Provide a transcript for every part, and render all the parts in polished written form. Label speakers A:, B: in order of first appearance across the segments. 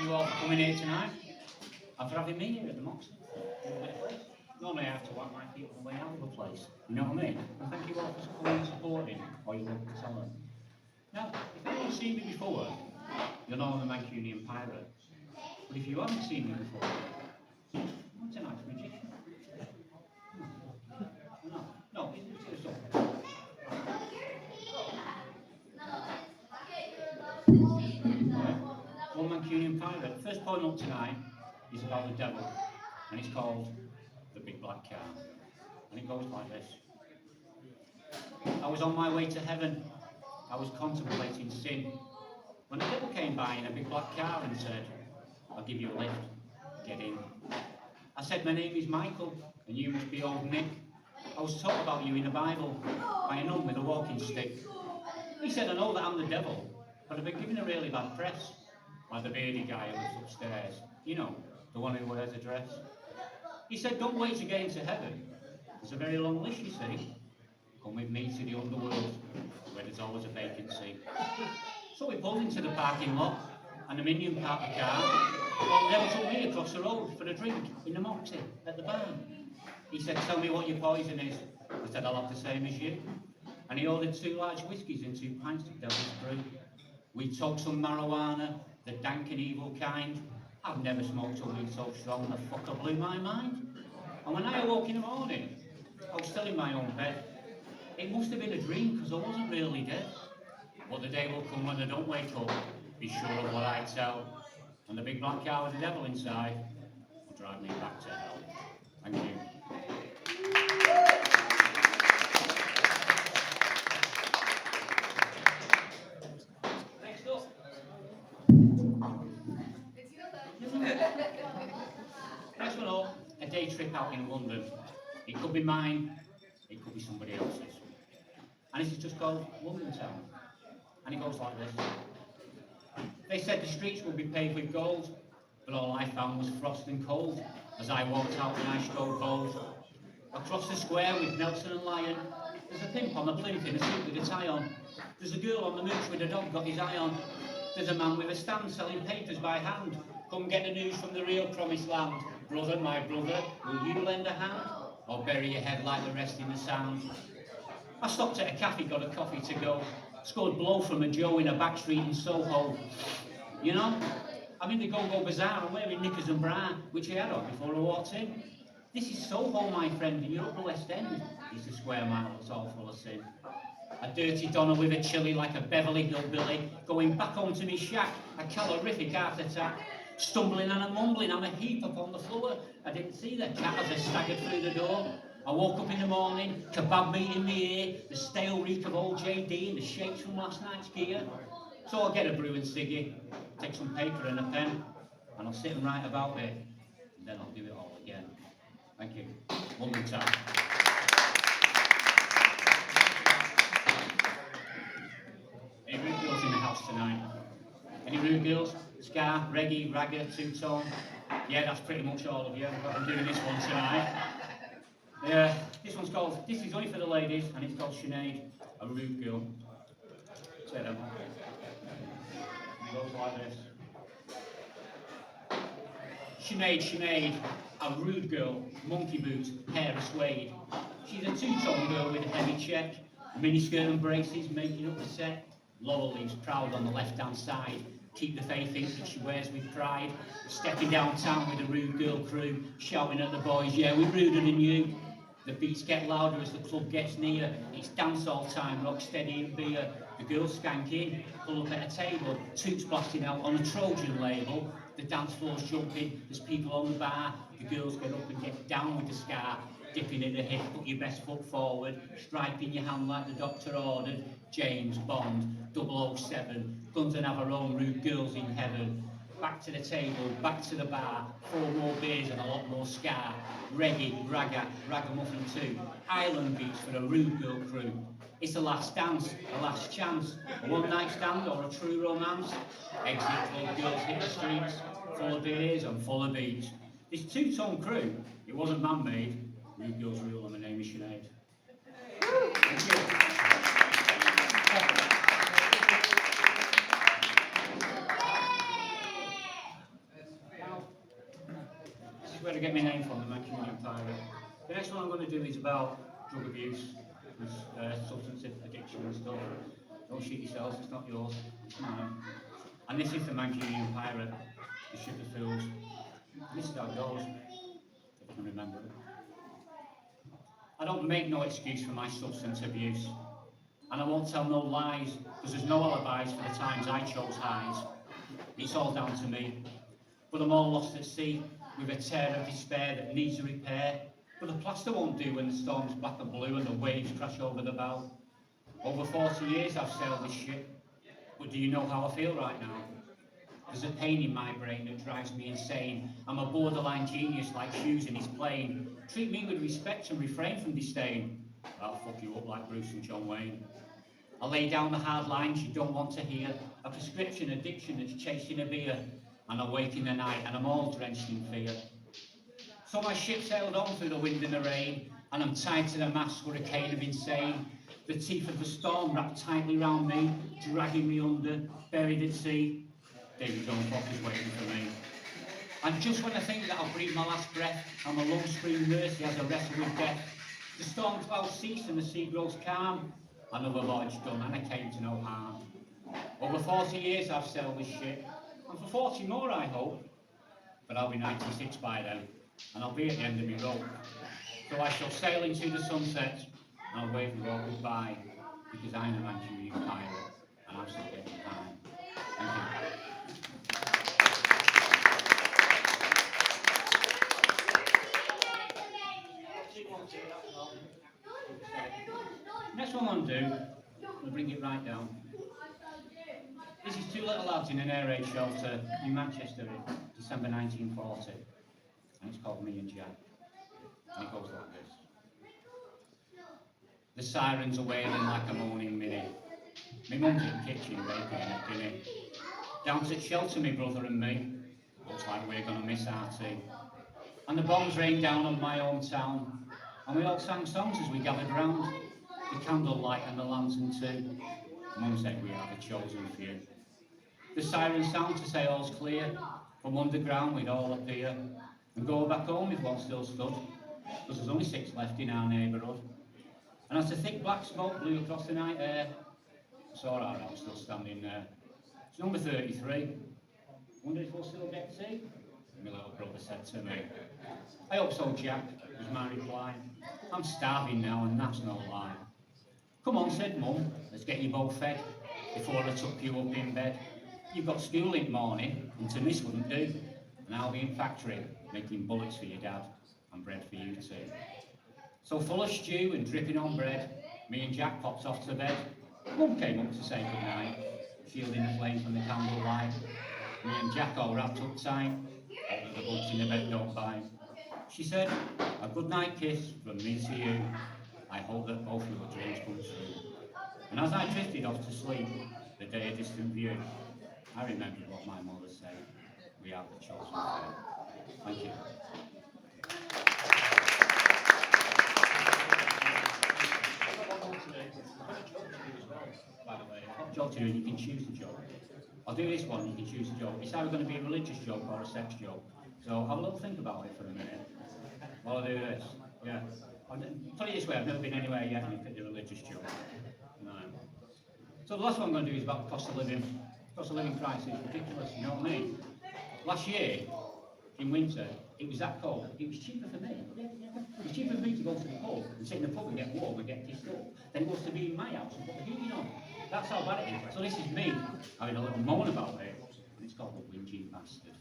A: you all for coming here tonight and for having me here at the Moxie. Normally I have to whack my feet on the way out of the place, you know what I mean? And thank you all for coming and supporting or your local talent. Now, if anyone's seen me before, you'll know I'm a Mancunian pirate. But if you haven't seen me before, I'm tonight's magician. No, it's up. One Mancunian pirate. First poem up tonight is about the devil, and it's called The Big Black Car. And it goes like this. I was on my way to heaven. I was contemplating sin, when the devil came by in a big black car and said, I'll give you a lift, get in. I said, my name is Michael, and you must be old Nick. I was taught about you in the Bible by a nun with a walking stick. He said, I know that I'm the devil, but I've been given a really bad press, like the bearded guy who lives upstairs. You know, the one who wears a dress. He said, don't wait to get into heaven. There's a very long list, you see. Come with me to the underworld, where there's always a vacancy. So we pulled into the parking lot, and the minion parked the car. Well, the devil took me across the road for a drink in the Moxie at the barn. He said, tell me what your poison is. I said, I'll have the same as you. And he ordered 2 large whiskies and 2 pints of Devil's Brew. We took some marijuana, the dank and evil kind. I've never smoked a weed so strong, the fucker blew my mind. And when I awoke in the morning, I was still in my own bed. It must have been a dream, because I wasn't really dead. But the day will come when I don't wake up, be sure of what I tell. And the big black car with the devil inside will drive me back to hell. Thank you. Next up. Next one up, a day trip out in London. It could be mine, it could be somebody else's. And this is just called London Town. And it goes like this. They said the streets would be paved with gold, but all I found was frost and cold. As I walked out and I strode bold. Across the square with Nelson and Lyon, there's a pimp on the plinth in a suit with a tie on. There's a girl on the mooch with a dog got his eye on. There's a man with a stand selling papers by hand. Come get the news from the real promised land. Brother, my brother, will you lend a hand? Or bury your head like the rest in the sand? I stopped at a cafe, got a coffee to go. Scored blow from a Joe in a back street in Soho. You know, I'm in the Go-Go Bazaar, I'm wearing knickers and bra, which I had on before I walked in. This is Soho, my friend, and you're up the West End. It's a square mile that's all full of sin. A dirty donner with a chilly like a Beverly hillbilly, going back home to me shack, a calorific heart attack. Stumbling and a mumbling, I'm a heap upon the floor. I didn't see the cat as I staggered through the door. I woke up in the morning, kebab meat in my ear, the stale reek of old JD and the shakes from last night's gear. So I'll get a brew and ciggy, take some paper and a pen, and I'll sit and write about it, and then I'll do it all again. Thank you. One more time. Any rude girls in the house tonight? Any rude girls? Ska, reggae, ragga, two-tone? Yeah, that's pretty much all of you. I'm doing this one tonight. Yeah, this one's called, this is only for the ladies, and it's called Sinead, a rude girl. Say that one. It goes like this. Sinead, a rude girl, monkey boots, hair of suede. She's a two-tone girl with a heavy check, miniskirt and braces making up the set. Laurel leaves proud on the left-hand side. Keep the faith in that she wears with pride. Stepping downtown with a rude girl crew, shouting at the boys, yeah, we're ruder than you. The beats get louder as the club gets near. It's dancehall time, rock steady and beer. The girls skank in, pull up at a table, toots blasting out on a Trojan label. The dance floor's jumping, there's people on the bar. The girls get up and get down with the scar. Dipping at the hip, put your best foot forward. Striping your hand like the doctor ordered. James Bond, 007. Guns and have our own rude girls in heaven. Back to the table, back to the bar. 4 more beers and a lot more scar. Reggae, ragga, ragamuffin too. Island beats for a rude girl crew. It's a last dance, a last chance. A one-night stand or a true romance. Exit club girls hit the streets. Full of beers and full of beats. This two-tone crew, it wasn't man-made. Rude girls rule and my name is Sinead. Thank you. is where I get my name from, the Mancunian Pirate. The next one I'm going to do is about drug abuse, substance addiction and stuff. Don't shoot yourselves, it's not yours, it's mine. And this is the Mancunian Pirate, the Ship of Fools. And this is how it goes, if you can remember it. I don't make no excuse for my substance abuse. And I won't tell no lies, because there's no alibis for the times I chose highs. It's all down to me. But I'm all lost at sea, with a tear of despair that needs a repair. But the plaster won't do when the storm's black and blue and the waves crash over the bow. Over 40 years I've sailed this ship, but do you know how I feel right now? There's a pain in my brain that drives me insane. I'm a borderline genius like Hughes in his plane. Treat me with respect and refrain from disdain. I'll fuck you up like Bruce and John Wayne. I lay down the hard lines you don't want to hear. A prescription addiction that's chasing a beer. And I wake in the night and I'm all drenched in fear. So my ship sailed on through the wind and the rain, and I'm tied to the mast, hurricane of insane. The teeth of the storm wrapped tightly round me, dragging me under, buried at sea. David Jones Fox is waiting for me. And just when I think that I'll breathe my last breath, and my lung scream mercy as I wrestle with death, the storm clouds cease and the sea grows calm. Another voyage done and I came to no harm. Over 40 years I've sailed this ship, and for 40 more I hope. But I'll be 96 by then, and I'll be at the end of my rope. So I shall sail into the sunset, and I'll wave you all goodbye, because I'm a Mancunian pirate, and I'm still getting time. Thank you. Next one I'm going to do, we'll bring it right down. This is two little lads in an air raid shelter in Manchester in December 1940, and it's called Me and Jack, and it goes like this. The sirens are wailing like a moaning minnie. Me mum's in the kitchen baking a dinner. Down to shelter, me brother and me. Looks like we're going to miss our tea. And the bombs rained down on my hometown, and we all sang songs as we gathered round, the candlelight and the lantern too. Mum said we are the chosen few. The sirens sound to say all's clear. From underground we'd all appear, and go back home if one still stood, because there's only 6 left in our neighbourhood. And as the thick black smoke blew across the night air, I saw our house still standing there. It's number 33. Wonder if we'll still get tea? My little brother said to me. I hope so, Jack, was my reply. I'm starving now, and that's no lie. Come on, said Mum, let's get you both fed, before I tuck you up in bed. You've got school in the morning, and to miss wouldn't do. And I'll be in factory, making bullets for your dad, and bread for you too. So full of stew and dripping on bread, me and Jack popped off to bed. Mum came up to say goodnight, shielding the flame from the candlelight. Me and Jack all wrapped up tight, hope that the bugs in the bed don't bite. She said, a good night kiss from me to you. I hope that both your dreams come true. And as I drifted off to sleep, the day a distant view, I remembered what my mother said. We are the chosen few. Thank you. By the way, I've got a joke to do, and you can choose the joke. I'll do this one, you can choose the joke. It's either going to be a religious joke or a sex joke. So have a little think about it for a minute. While I do this. Yeah. I'll put it this way, I've never been anywhere yet and picked a religious joke. No. So the last one I'm going to do is about the cost of living. Cost of living crisis is ridiculous, you know what I mean? Last year, in winter, it was that cold. It was cheaper for me. It was cheaper for me to go to the pub and sit in the pub and get warm and get pissed up than it was to be in my house and put the heating on. That's how bad it is. So this is me having a little moan about it, and it's called The Whinging Bastard.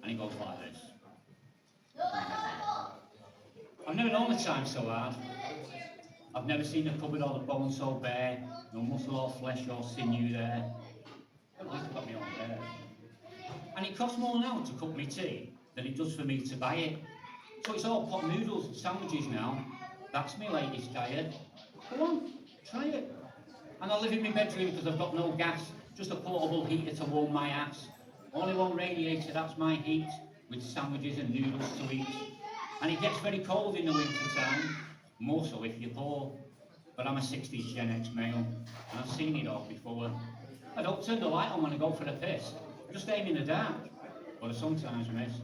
A: And it goes like this. I've never known the time so hard. I've never seen a cupboard or the bone so bare, no muscle or flesh or sinew there. At least I've got my own there. And it costs more now to cook me tea than it does for me to buy it. So it's all pot noodles and sandwiches now. That's my latest diet. Go on, try it. And I live in my bedroom because I've got no gas, just a portable heater to warm my ass. Only one radiator, that's my heat, with sandwiches and noodles to eat. And it gets very cold in the winter time, more so if you're poor. But I'm a 60s Gen X male, and I've seen it all before. I don't turn the light on when I go for a piss. I just aim in the dark. But I sometimes miss.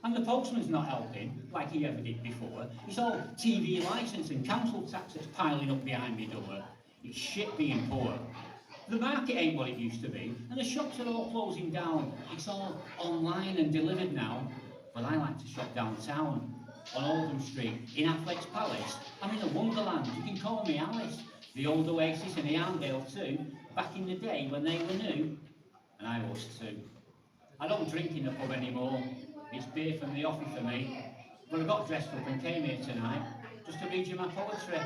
A: And the postman's not helping, like he ever did before. It's all TV licence and council tax that's piling up behind me door. It's shit being poor. The market ain't what it used to be, and the shops are all closing down. It's all online and delivered now. But I like to shop downtown, on Oldham Street, in Affleck's Palace. I'm in a wonderland, you can call me Alice. The old Oasis and the Arndale too, back in the day when they were new. And I was too. I don't drink in the pub anymore. It's beer from the offie for me. But I got dressed up and came here tonight, just to read you my poetry.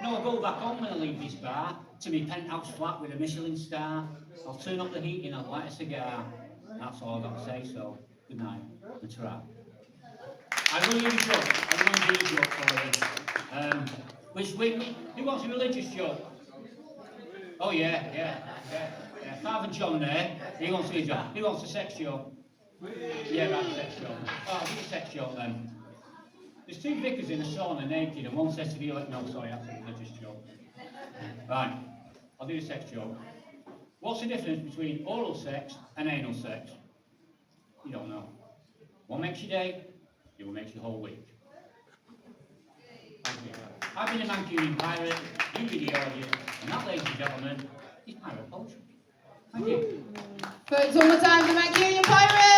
A: No, I'll go back home when I leave this bar, to me penthouse flat with a Michelin star. I'll turn up the heat and I'll light a cigar. That's all I've got to say, so good night and ta-ra. I really do a joke. I really do a joke for you. Who wants a religious joke? Oh yeah. Father John there, he wants a joke. Who wants a sex joke? Yeah, right, sex joke. Oh, I'll do a sex joke then. There's two vicars in a sauna naked, and one says to the other, no, sorry, that's a religious joke. Right, I'll do a sex joke. What's the difference between oral sex and anal sex? You don't know. One makes your day, the other makes your whole week. Thank you. I've been a Mancunian pirate, you be the audience, and that, ladies and gentlemen, is pirate poetry. Thank you.
B: Folks, one more time, the Mancunian Pirate!